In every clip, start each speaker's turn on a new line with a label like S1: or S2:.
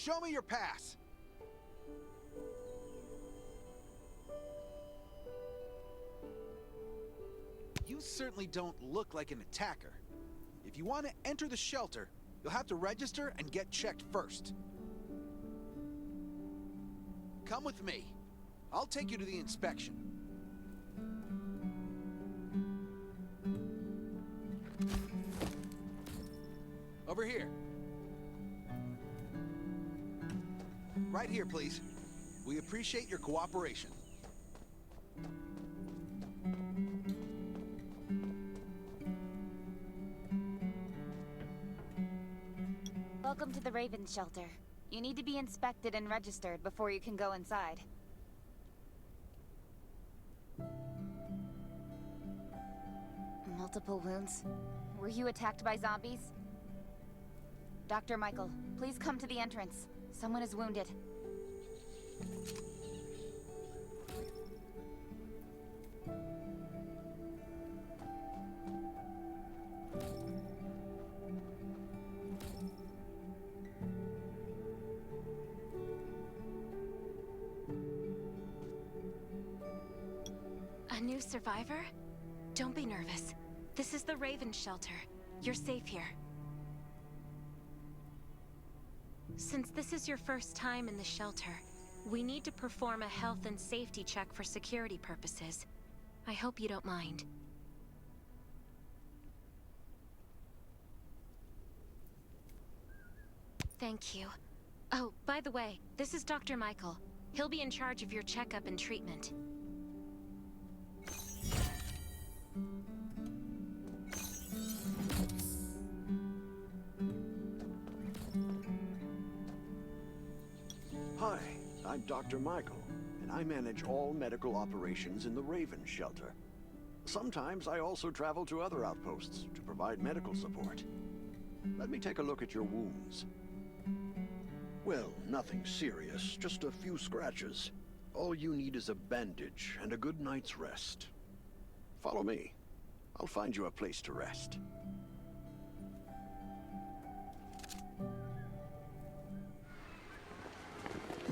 S1: Show me your pass. You certainly don't look like an attacker. If you want to enter the shelter, you'll have to register and get checked first. Come with me. I'll take you to the inspection. Over here. Right here, please. We appreciate your cooperation.
S2: Welcome to the Raven Shelter. You need to be inspected and registered before you can go inside. Multiple wounds. Were you attacked by zombies? Dr. Michael, please come to the entrance. Someone is wounded.
S3: A new survivor? Don't be nervous. This is the Raven Shelter. You're safe here. Since this is your first time in the shelter, we need to perform a health and safety check for security purposes. I hope you don't mind. Thank you. Oh, by the way, this is Dr. Michael. He'll be in charge of your checkup and treatment.
S4: Hi, I'm Dr. Michael, and I manage all medical operations in the Raven Shelter. Sometimes I also travel to other outposts to provide medical support. Let me take a look at your wounds. Well, nothing serious, just a few scratches. All you need is a bandage and a good night's rest. Follow me. I'll find you a place to rest.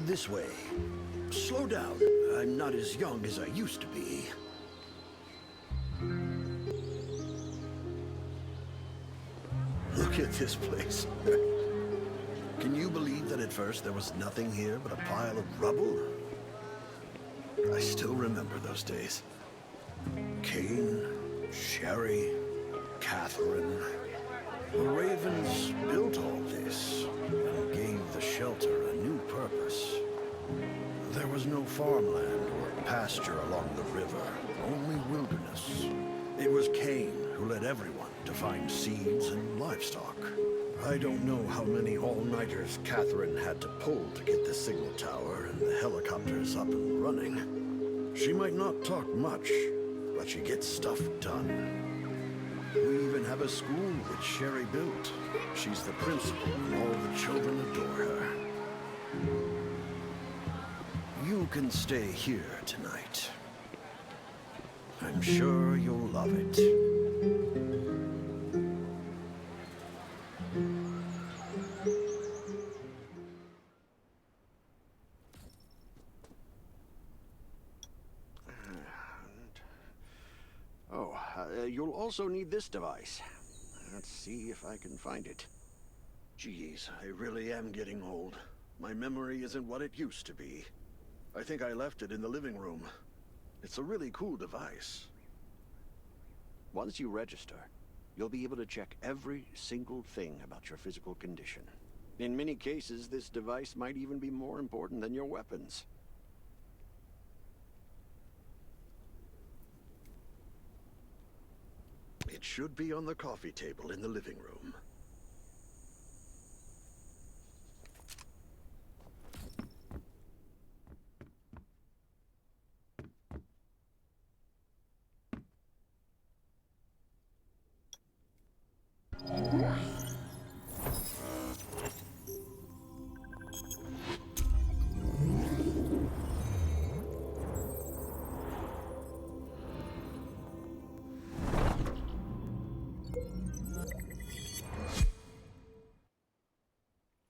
S4: This way. Slow down. I'm not as young as I used to be. Look at this place. Can you believe that at first there was nothing here but a pile of rubble? I still remember those days. Kane, Sherry, Catherine. The Ravens built all this and gave the shelter a new purpose. There was no farmland or pasture along the river, only wilderness. It was Kane who led everyone to find seeds and livestock. I don't know how many all-nighters Catherine had to pull to get the signal tower and the helicopters up and running. She might not talk much, but she gets stuff done. We even have a school which Sherry built. She's the principal, and all the children adore her. You can stay here tonight. I'm sure you'll love it. You'll also need this device. Let's see if I can find it. Geez, I really am getting old. My memory isn't what it used to be. I think I left it in the living room. It's a really cool device. Once you register, you'll be able to check every single thing about your physical condition. In many cases, this device might even be more important than your weapons. It should be on the coffee table in the living room.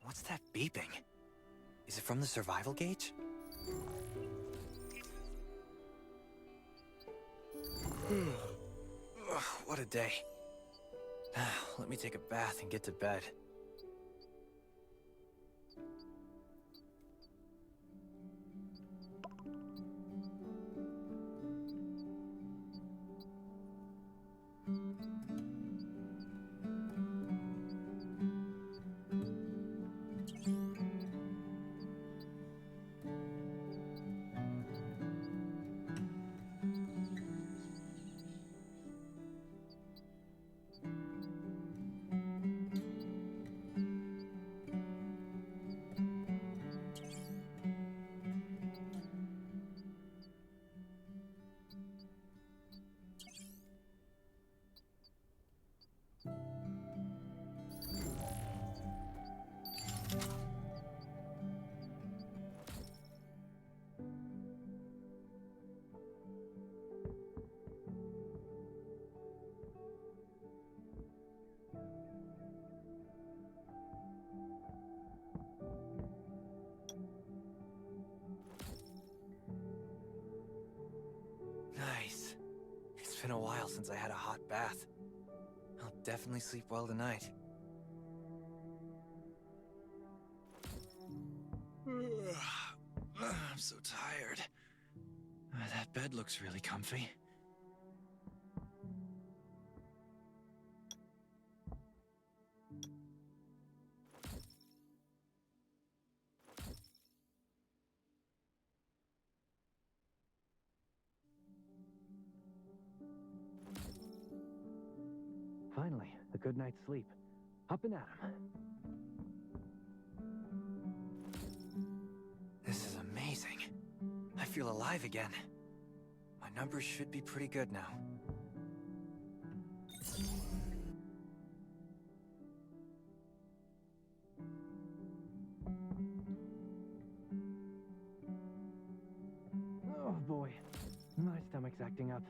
S5: What's that beeping? Is it from the survival gauge? Ugh, what a day. Let me take a bath and get to bed. Nice. It's been a while since I had a hot bath. I'll definitely sleep well tonight. I'm so tired. That bed looks really comfy. Finally, a good night's sleep. Up and at 'em. This is amazing. I feel alive again. My numbers should be pretty good now. Oh boy, my stomach's acting up.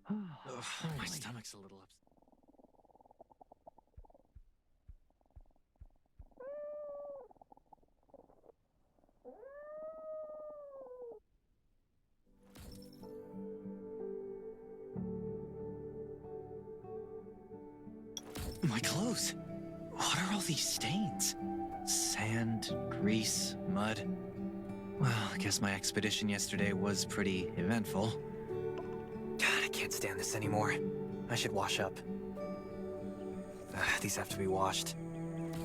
S5: Ugh, my stomach's a little upset. My clothes! What are all these stains? Sand, grease, mud. Well, I guess my expedition yesterday was pretty eventful. God, I can't stand this anymore. I should wash up. These have to be washed.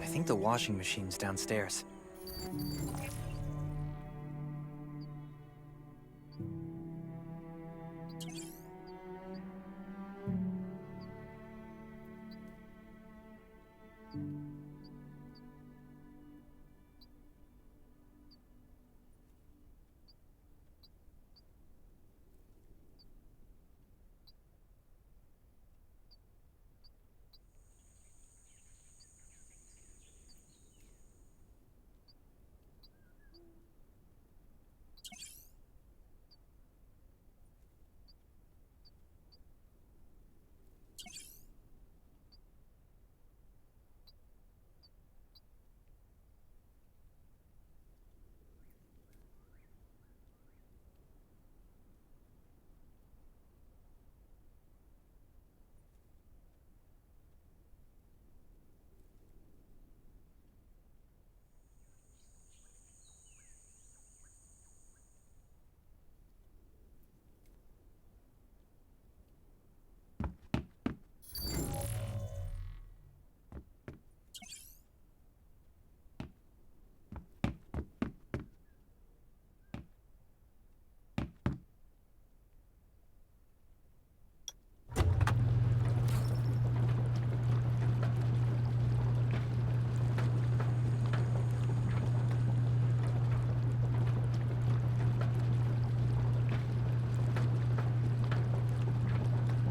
S5: I think the washing machine's downstairs.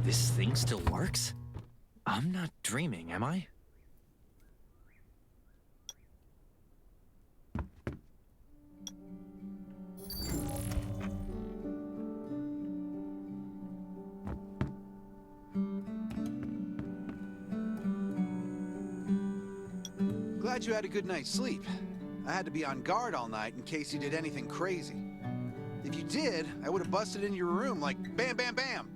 S5: This thing still works? I'm not dreaming, am I?
S1: glad you had a good night's sleep. I had to be on guard all night in case you did anything crazy. If you did, I would have busted into your room like bam, bam, bam.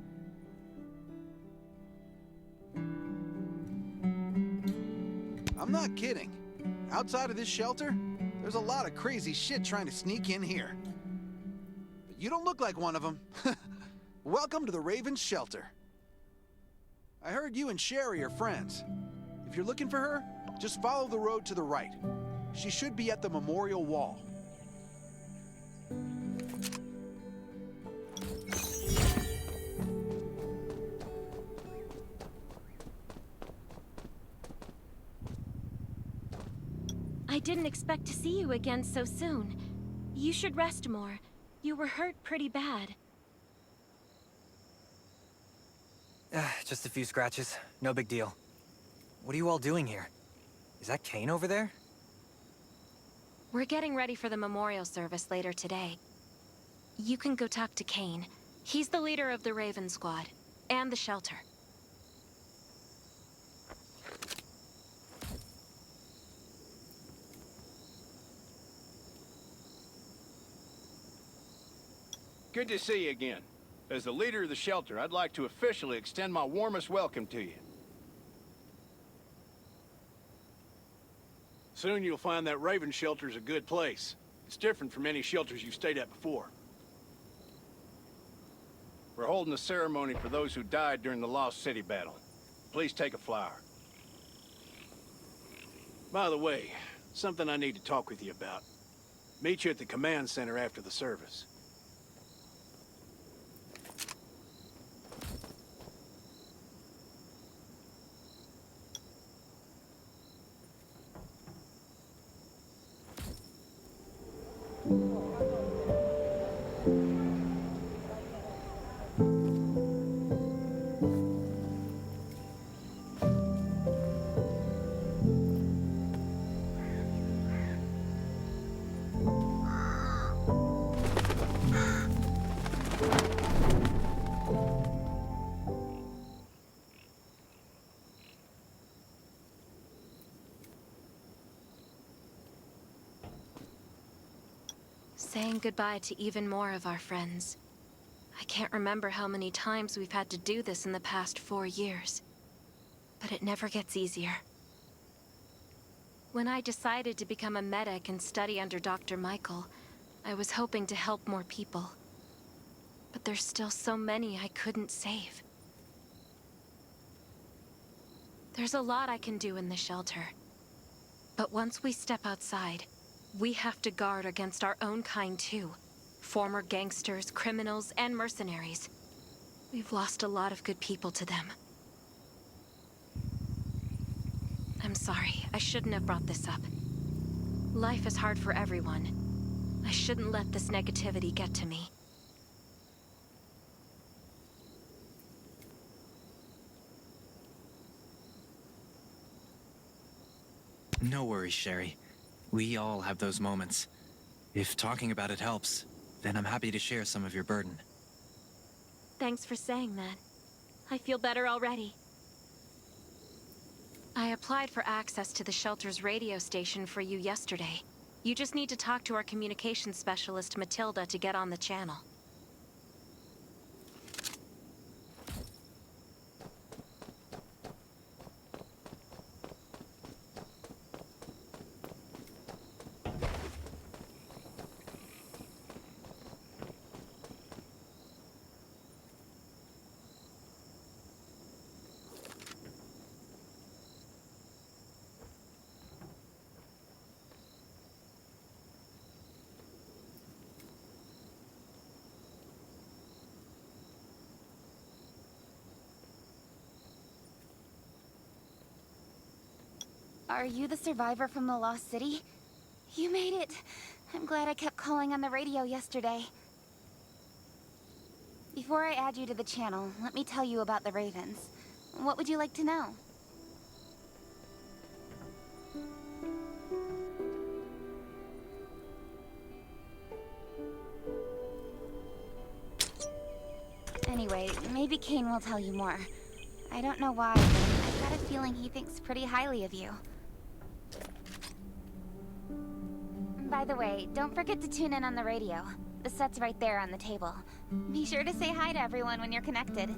S1: I'm not kidding. Outside of this shelter, there's a lot of crazy shit trying to sneak in here. But you don't look like one of them. Welcome to the Raven's shelter. I heard you and Sherry are friends. If you're looking for her, just follow the road to the right. She should be at the memorial wall.
S3: I didn't expect to see you again so soon. You should rest more. You were hurt pretty bad.
S5: Just a few scratches. No big deal. What are you all doing here? Is that Kane over there?
S3: We're getting ready for the memorial service later today. You can go talk to Kane. He's the leader of the Raven Squad, and the shelter.
S6: Good to see you again. As the leader of the shelter, I'd like to officially extend my warmest welcome to you. Soon you'll find that Raven shelter's a good place. It's different from any shelters you've stayed at before. We're holding a ceremony for those who died during the Lost City battle. Please take a flower. By the way, something I need to talk with you about. Meet you at the command center after the service.
S3: Saying goodbye to even more of our friends. I can't remember how many times we've had to do this in the past 4 years. But it never gets easier. When I decided to become a medic and study under Dr. Michael, I was hoping to help more people. But there's still so many I couldn't save. There's a lot I can do in the shelter. But once we step outside, we have to guard against our own kind too. Former gangsters, criminals, and mercenaries. We've lost a lot of good people to them. I'm sorry, I shouldn't have brought this up. Life is hard for everyone. I shouldn't let this negativity get to me.
S5: No worries, Sherry. We all have those moments. If talking about it helps, then I'm happy to share some of your burden.
S3: Thanks for saying that. I feel better already. I applied for access to the shelter's radio station for you yesterday. You just need to talk to our communications specialist, Matilda, to get on the channel.
S2: Are you the survivor from the Lost City? You made it. I'm glad I kept calling on the radio yesterday. Before I add you to the channel, let me tell you about the Ravens. What would you like to know? Anyway, maybe Kane will tell you more. I don't know why, but I've got a feeling he thinks pretty highly of you. By the way, don't forget to tune in on the radio. The set's right there on the table. Be sure to say hi to everyone when you're connected.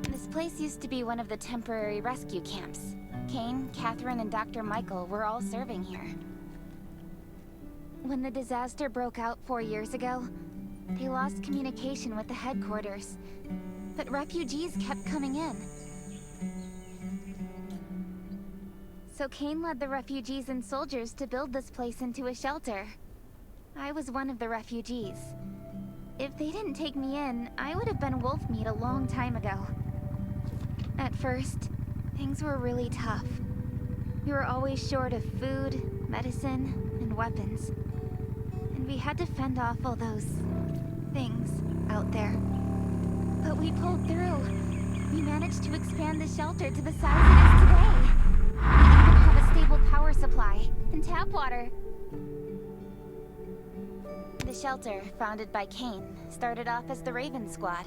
S2: This place used to be one of the temporary rescue camps. Kane, Catherine, and Dr. Michael were all serving here. When the disaster broke out 4 years ago, they lost communication with the headquarters. But refugees kept coming in. So Kane led the refugees and soldiers to build this place into a shelter. I was one of the refugees. If they didn't take me in, I would have been wolf meat a long time ago. At first, things were really tough. We were always short of food, medicine, and weapons. And we had to fend off all those things out there. But we pulled through. We managed to expand the shelter to the size it is today. We even have a stable power supply and tap water. The shelter, founded by Kane, started off as the Raven Squad.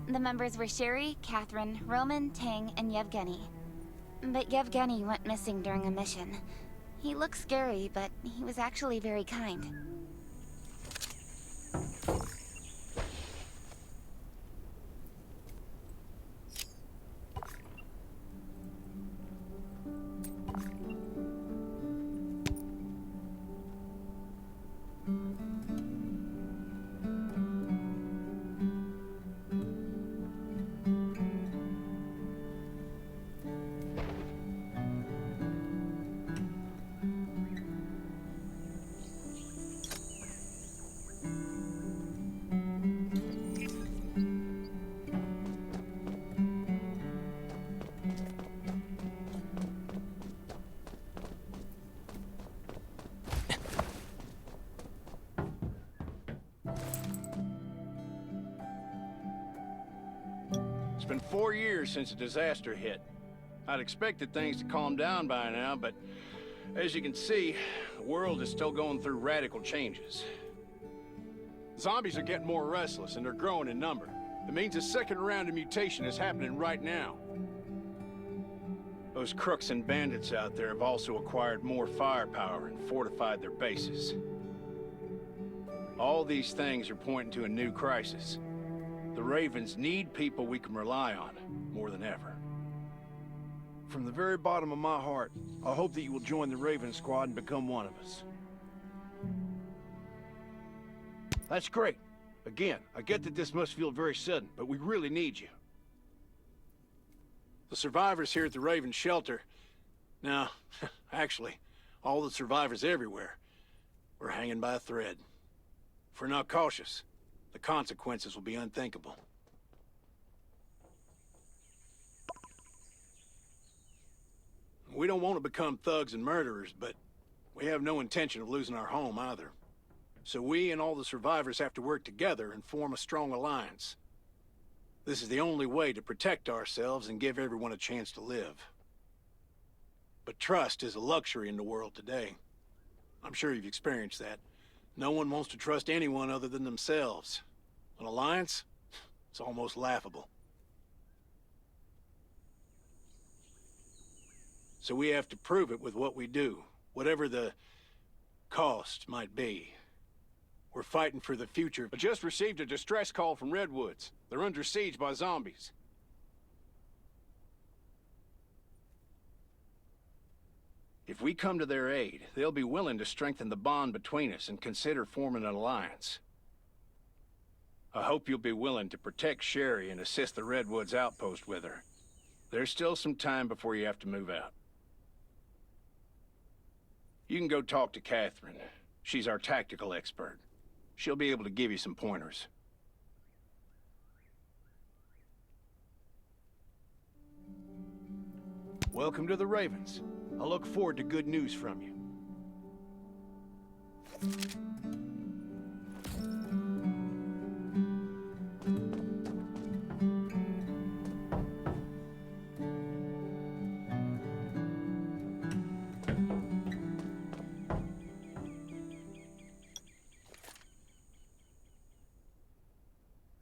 S2: The members were Sherry, Catherine, Roman, Tang, and Yevgeny. But Yevgeny went missing during a mission. He looked scary, but he was actually very kind.
S6: It's been 4 years since the disaster hit. I'd expected things to calm down by now, but as you can see, the world is still going through radical changes. Zombies are getting more restless, and they're growing in number. It means a second round of mutation is happening right now. Those crooks and bandits out there have also acquired more firepower and fortified their bases. All these things are pointing to a new crisis. The Ravens need people we can rely on, more than ever.
S7: From the very bottom of my heart, I hope that you will join the Raven Squad and become one of us. That's great. Again, I get that this must feel very sudden, but we really need you.
S6: The survivors here at the Raven Shelter... No, actually, all the survivors everywhere, we're hanging by a thread. If we're not cautious, the consequences will be unthinkable. We don't want to become thugs and murderers, but we have no intention of losing our home either. So we and all the survivors have to work together and form a strong alliance. This is the only way to protect ourselves and give everyone a chance to live. But trust is a luxury in the world today. I'm sure you've experienced that. No one wants to trust anyone other than themselves. An alliance? It's almost laughable. So we have to prove it with what we do, whatever the cost might be. We're fighting for the future. I just received a distress call from Redwoods. They're under siege by zombies. If we come to their aid, they'll be willing to strengthen the bond between us and consider forming an alliance. I hope you'll be willing to protect Sherry and assist the Redwoods outpost with her. There's still some time before you have to move out. You can go talk to Catherine. She's our tactical expert. She'll be able to give you some pointers.
S7: Welcome to the Ravens. I look forward to good news from you.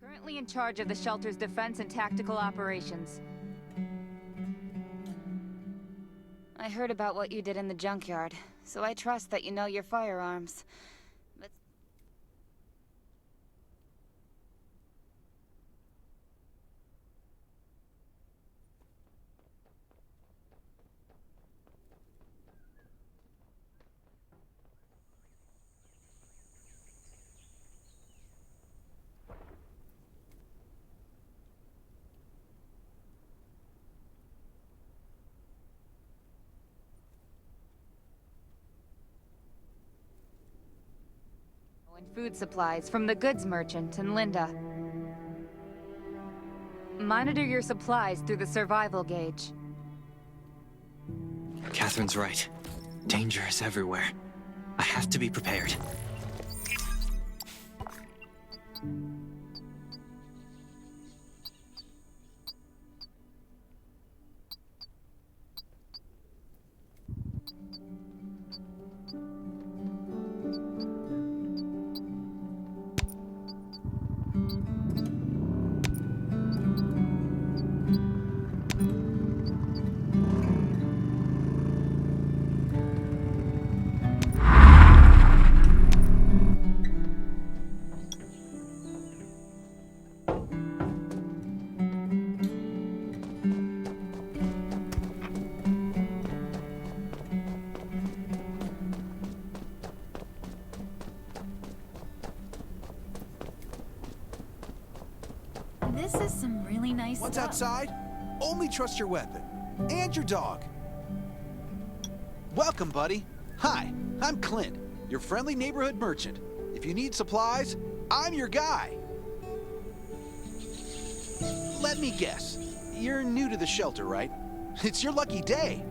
S2: Currently in charge of the shelter's defense and tactical operations.
S8: I heard about what you did in the junkyard, so I trust that you know your firearms. But... and food supplies from the goods merchant and Linda. Monitor your supplies through the survival gauge.
S5: Catherine's right. Danger is everywhere. I have to be prepared.
S8: This is some really nice
S1: Once
S8: stuff.
S1: outside, only trust your weapon. And your dog. Welcome, buddy. Hi, I'm Clint, your friendly neighborhood merchant. If you need supplies, I'm your guy. Let me guess. You're new to the shelter, right? It's your lucky day.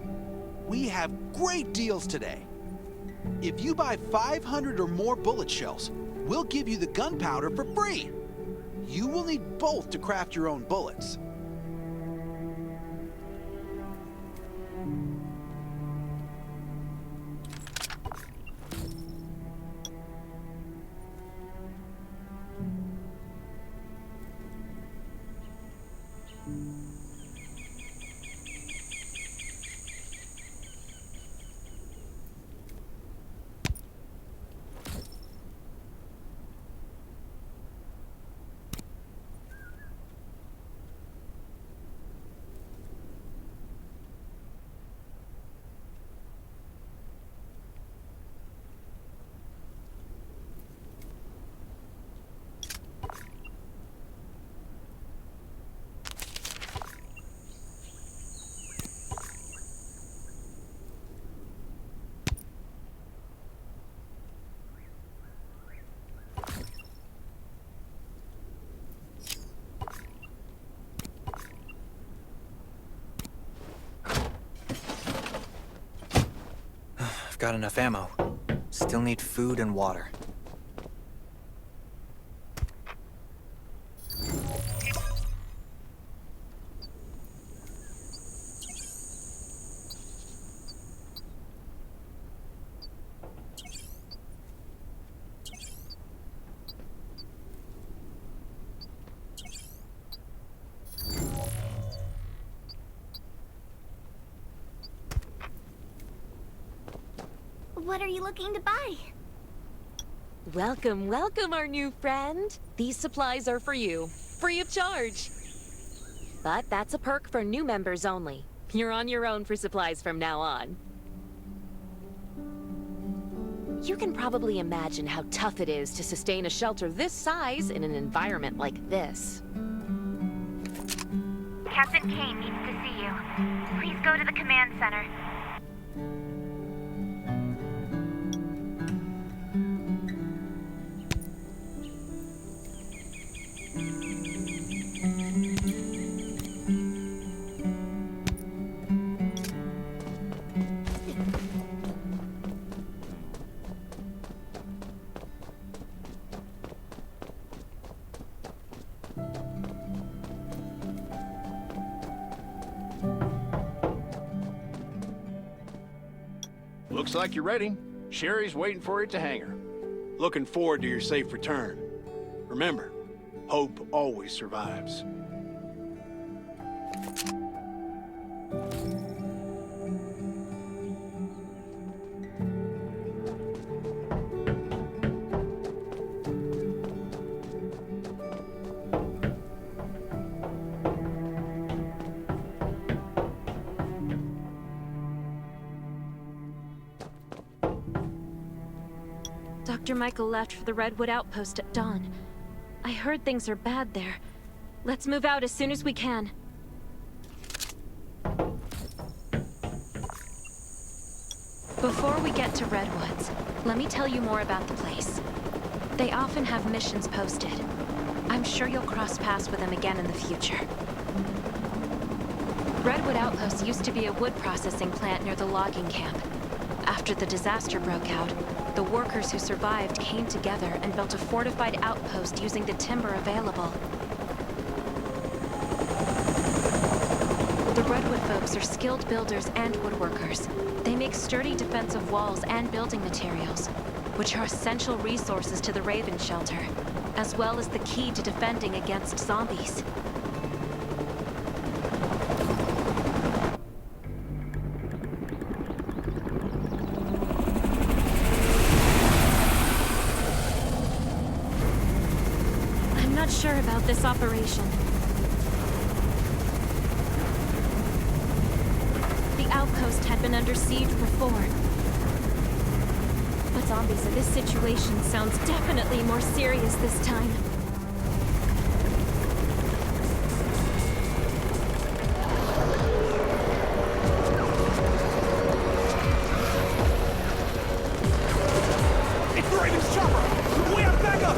S1: We have great deals today. If you buy 500 or more bullet shells, we'll give you the gunpowder for free. You will need both to craft your own bullets.
S5: I've got enough ammo. Still need food and water.
S2: What are you looking to buy?
S9: Welcome, welcome, our new friend. These supplies are for you, free of charge. But that's a perk for new members only. You're on your own for supplies from now on. You can probably imagine how tough it is to sustain a shelter this size in an environment like this.
S2: Captain Kane needs to see you. Please go to the command center.
S6: Looks like you're ready. Sherry's waiting for you to hang her. Looking forward to your safe return. Remember, hope always survives.
S3: Dr. Michael left for the Redwood Outpost at dawn. I heard things are bad there. Let's move out as soon as we can. Before we get to Redwoods, let me tell you more about the place. They often have missions posted. I'm sure you'll cross paths with them again in the future. Redwood Outpost used to be a wood processing plant near the logging camp. After the disaster broke out, the workers who survived came together and built a fortified outpost using the timber available. The Redwood folks are skilled builders and woodworkers. They make sturdy defensive walls and building materials, which are essential resources to the Raven Shelter, as well as the key to defending against zombies. I'm not sure about this operation. The outpost had been under siege before. But zombies in this situation sounds definitely more serious this time.
S10: It's the Raven's chopper! We have backup!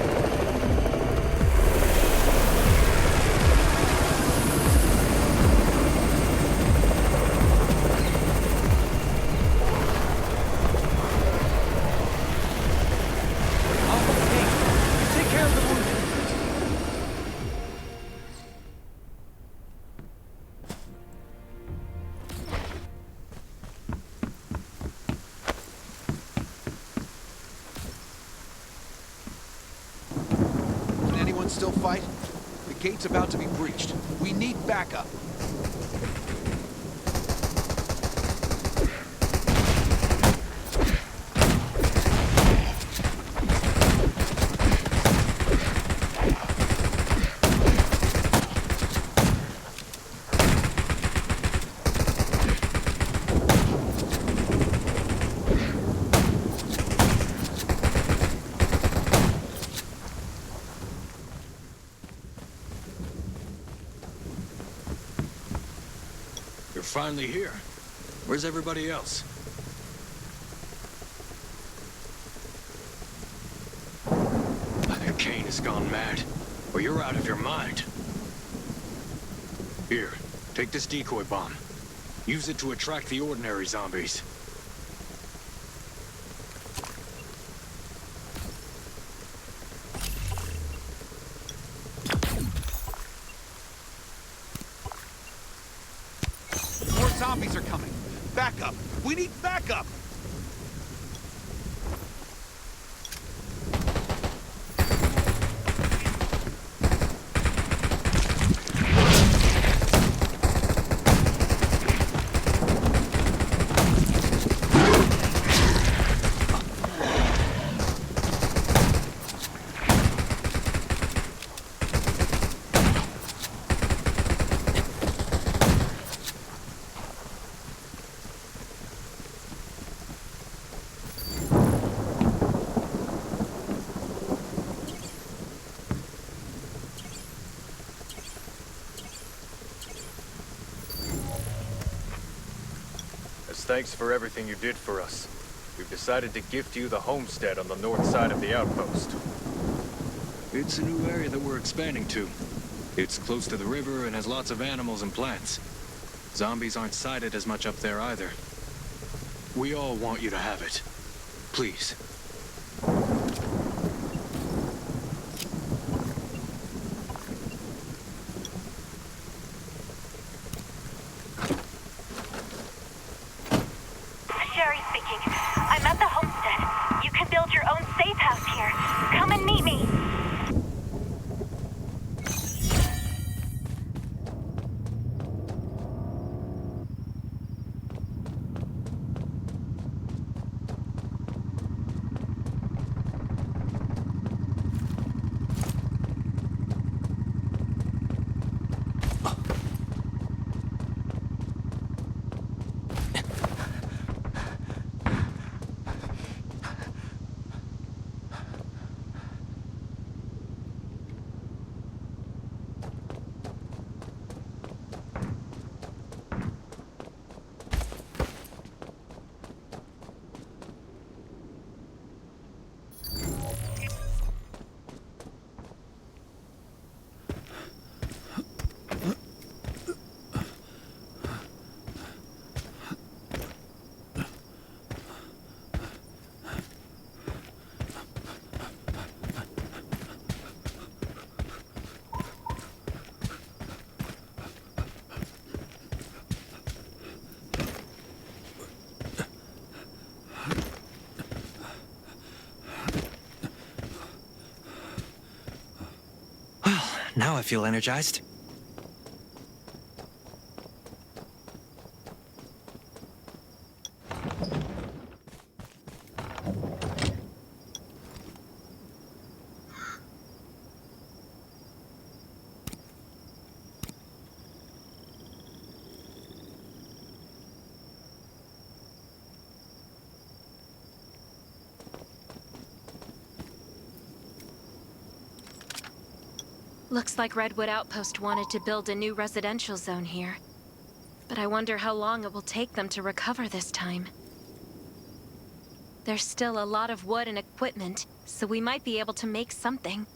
S1: Still fight? The gate's about to be breached. We need backup.
S6: You're finally here. Where's everybody else? Either Kane has gone mad, or you're out of your mind. Here, take this decoy bomb. Use it to attract the ordinary zombies.
S1: Zombies are coming. Backup. We need backup.
S11: Thanks for everything you did for us. We've decided to gift you the homestead on the north side of the outpost.
S6: It's a new area that we're expanding to. It's close to the river and has lots of animals and plants. Zombies aren't sighted as much up there either. We all want you to have it. Please.
S12: I'm at the homestead. You can build your own safe house here. Come and meet me.
S5: Now I feel energized.
S3: Looks like Redwood Outpost wanted to build a new residential zone here. But I wonder how long it will take them to recover this time. There's still a lot of wood and equipment, so we might be able to make something.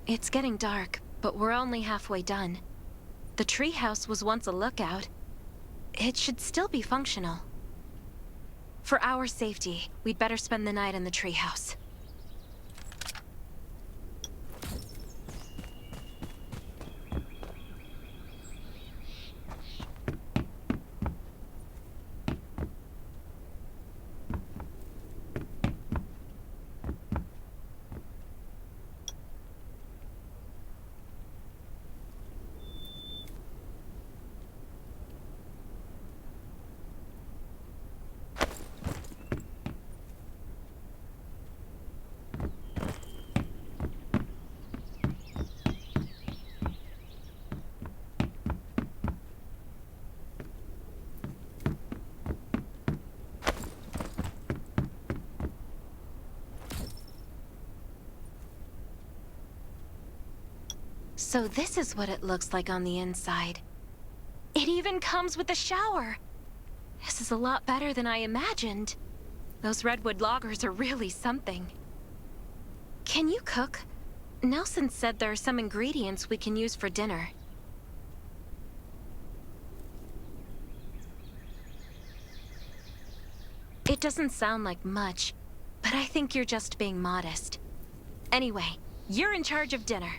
S3: It's getting dark, but we're only halfway done. The treehouse was once a lookout. It should still be functional. For our safety, we'd better spend the night in the treehouse. So this is what it looks like on the inside. It even comes with a shower! This is a lot better than I imagined. Those redwood loggers are really something. Can you cook? Nelson said there are some ingredients we can use for dinner. It doesn't sound like much, but I think you're just being modest. Anyway, you're in charge of dinner.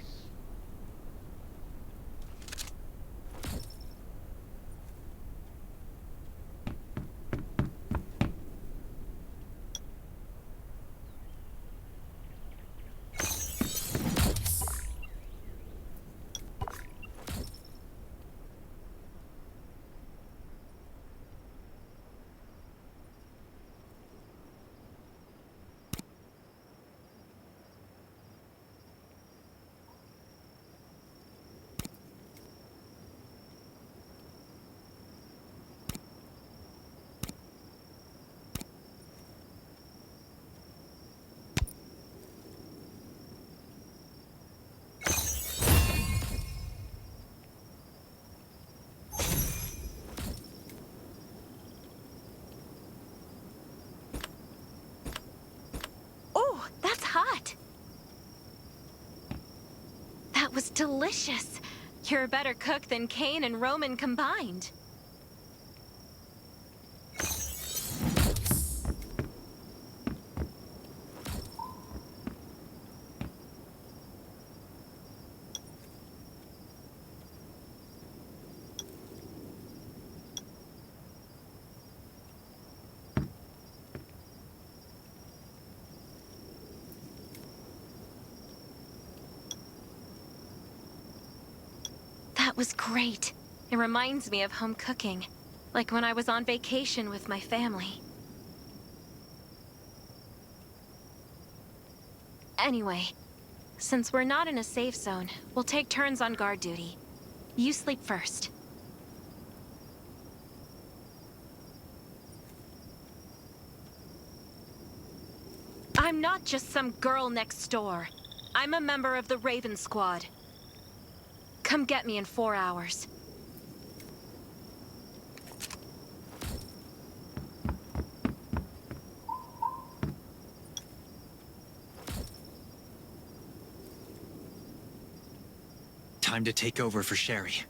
S3: That's hot! That was delicious! You're a better cook than Cain and Roman combined. That was great. It reminds me of home cooking, like when I was on vacation with my family. Anyway, since we're not in a safe zone, we'll take turns on guard duty. You sleep first. I'm not just some girl next door. I'm a member of the Raven Squad. Come get me in 4 hours.
S5: Time to take over for Sherry.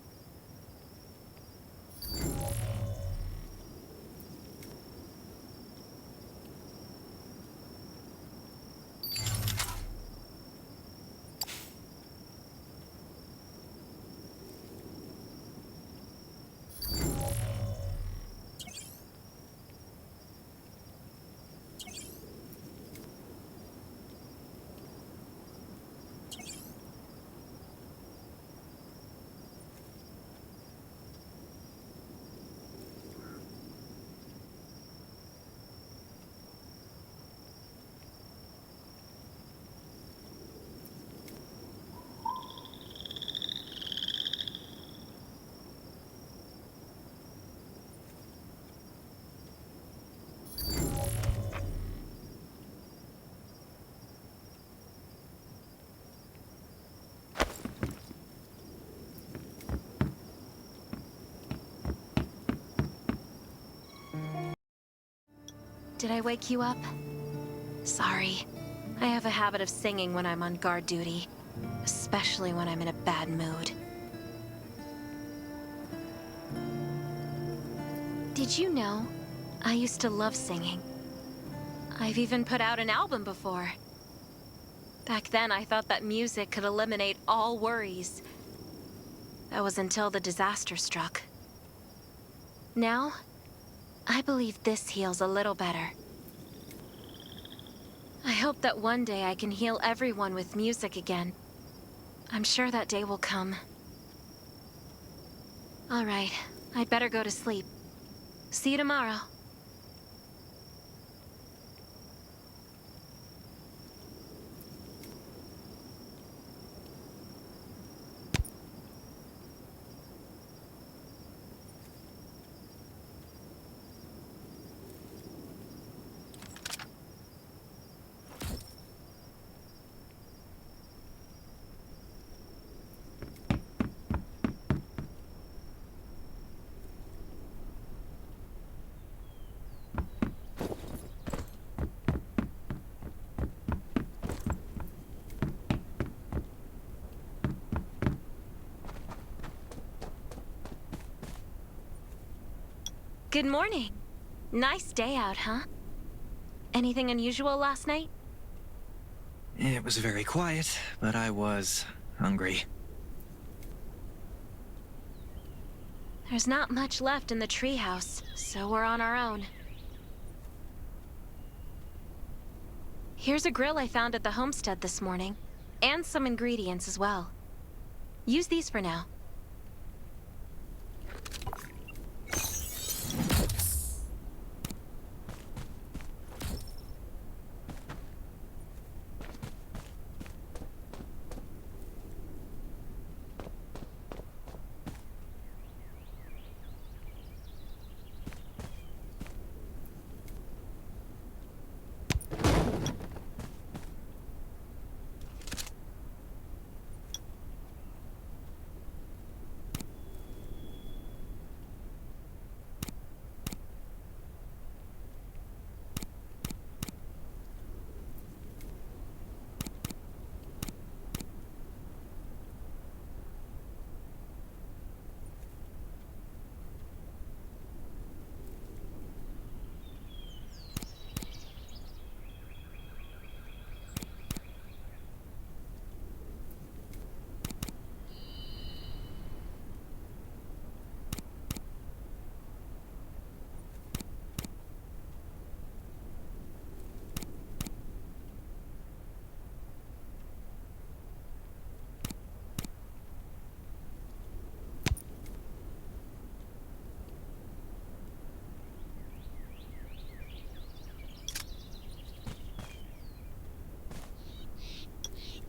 S3: Did I wake you up? Sorry. I have a habit of singing when I'm on guard duty. especially when I'm in a bad mood. Did you know? I used to love singing. I've even put out an album before. Back then, I thought that music could eliminate all worries. That was until the disaster struck. Now, I believe this heals a little better. I hope that one day I can heal everyone with music again. I'm sure that day will come. All right, I'd better go to sleep. See you tomorrow. Good morning. Nice day out, huh? Anything unusual last night?
S5: It was very quiet, but I was hungry.
S3: There's not much left in the treehouse, so we're on our own. Here's a grill I found at the homestead this morning, and some ingredients as well. Use these for now.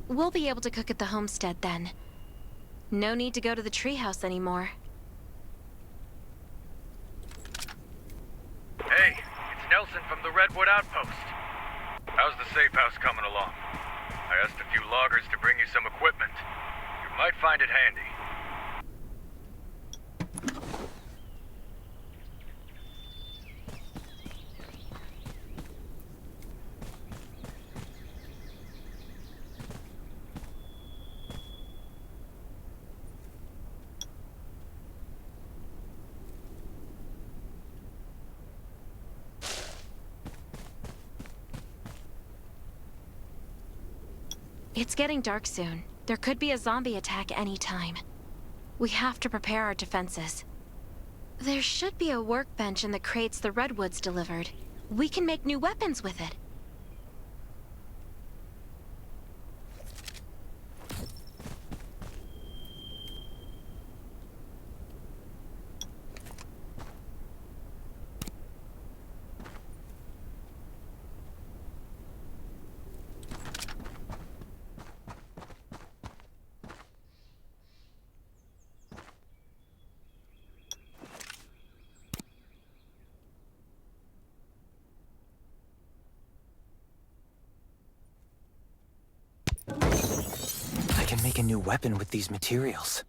S3: We'll be able to cook at the homestead then. No need to go to the treehouse anymore.
S11: Hey, it's Nelson from the Redwood Outpost. How's the safe house coming along? I asked a few loggers to bring you some equipment. You might find it handy.
S3: It's getting dark soon. There could be a zombie attack any time. We have to prepare our defenses. There should be a workbench in the crates the Redwoods delivered. We can make new weapons with it.
S5: I can make a new weapon with these materials.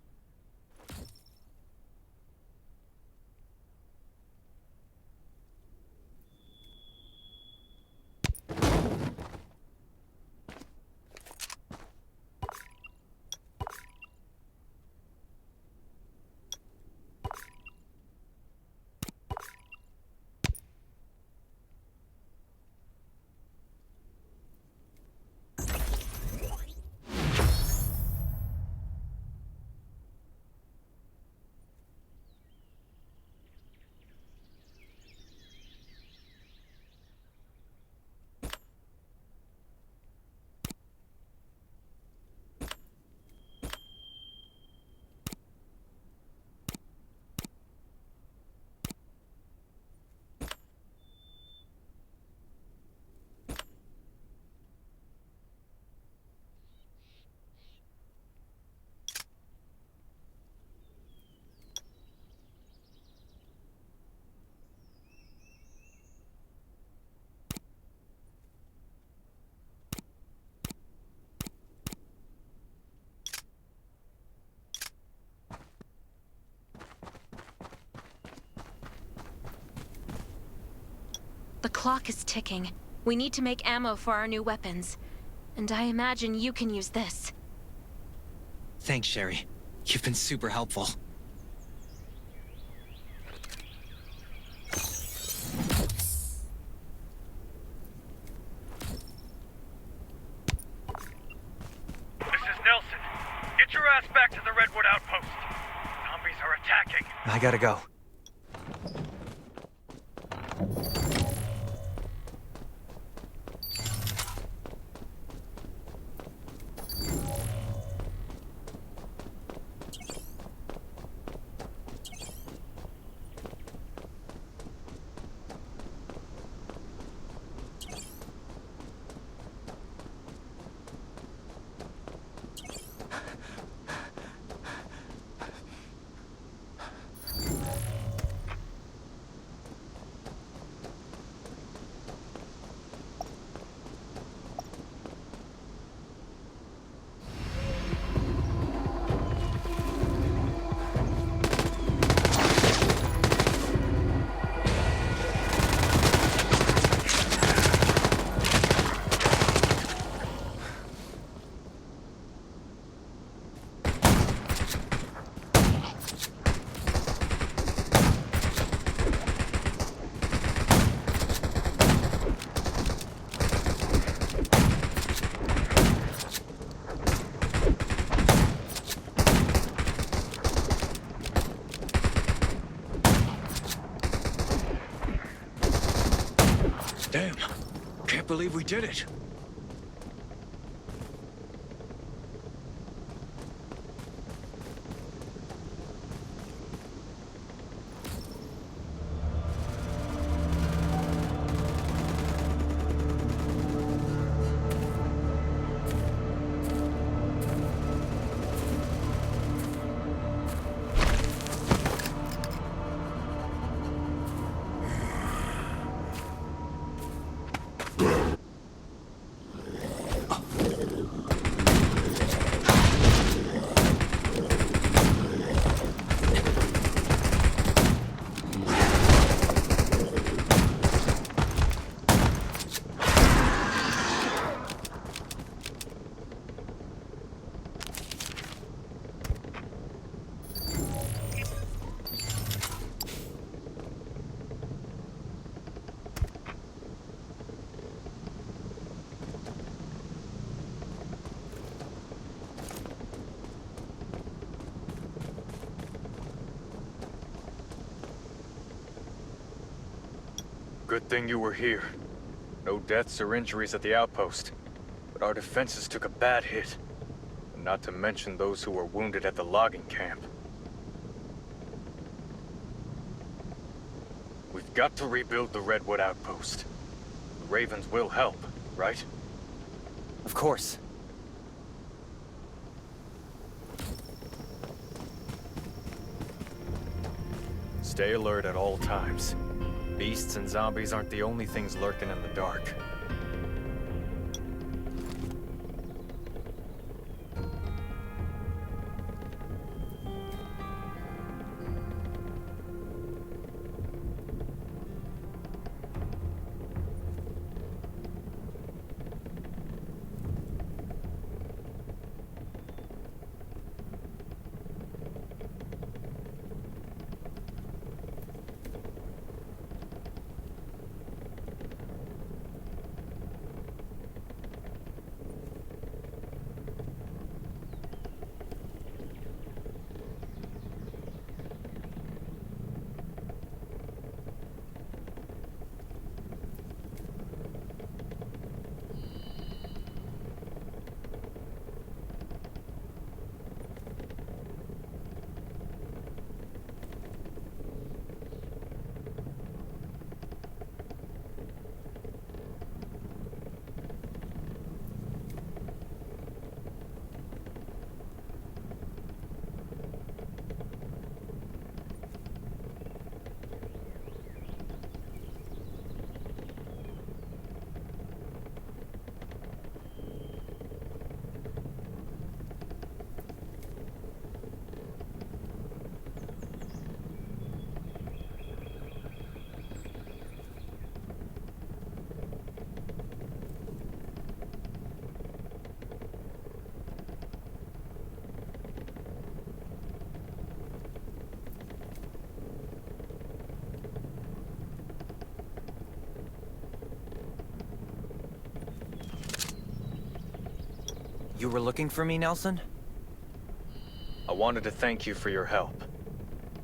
S3: The clock is ticking. We need to make ammo for our new weapons. And I imagine you can use this.
S5: Thanks, Sherry. You've been super helpful.
S11: This is Nelson. Get your ass back to the Redwood Outpost. Zombies are attacking.
S5: I gotta go.
S11: Damn. Can't believe we did it.
S13: Good thing you were here. No deaths or injuries at the outpost. But our defenses took a bad hit. Not to mention those who were wounded at the logging camp. We've got to rebuild the Redwood Outpost. The Ravens will help, right?
S5: Of course.
S13: Stay alert at all times. Beasts and zombies aren't the only things lurking in the dark.
S5: You were looking for me, Nelson?
S13: I wanted to thank you for your help.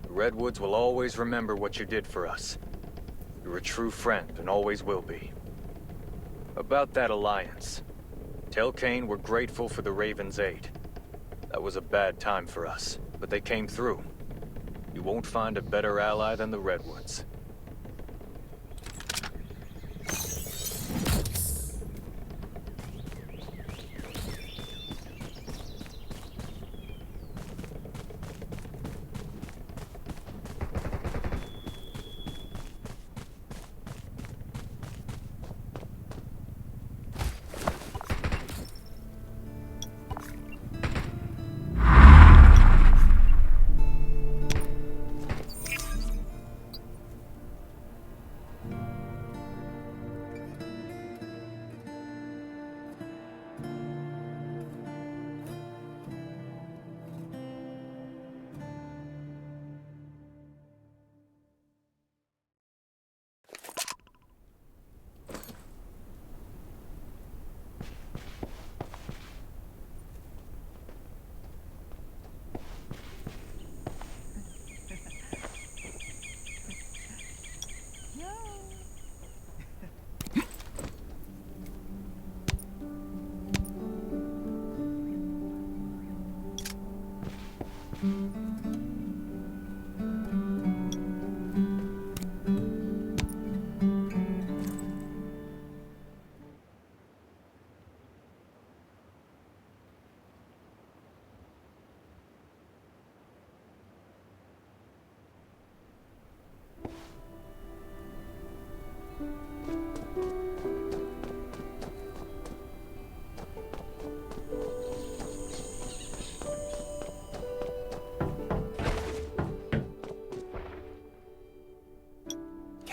S13: The Redwoods will always remember what you did for us. You're a true friend and always will be. About that alliance. Tell Kane we're grateful for the Raven's aid. That was a bad time for us, but they came through. You won't find a better ally than the Redwoods.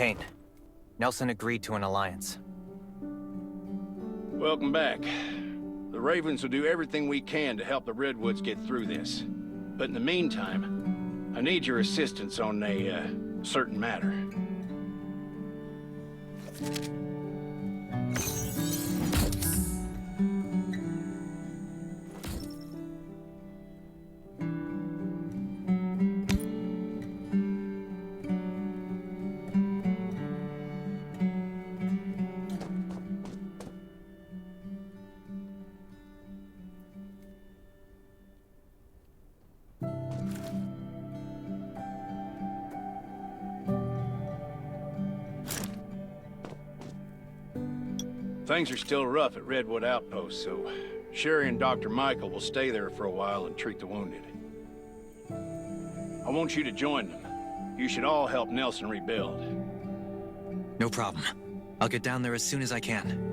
S5: Kane, Nelson agreed to an alliance.
S6: Welcome back. The Ravens will do everything we can to help the Redwoods get through this. But in the meantime, I need your assistance on a certain matter. Things are still rough at Redwood Outpost, so Sherry and Dr. Michael will stay there for a while and treat the wounded. I want you to join them. You should all help Nelson rebuild.
S5: No problem. I'll get down there as soon as I can.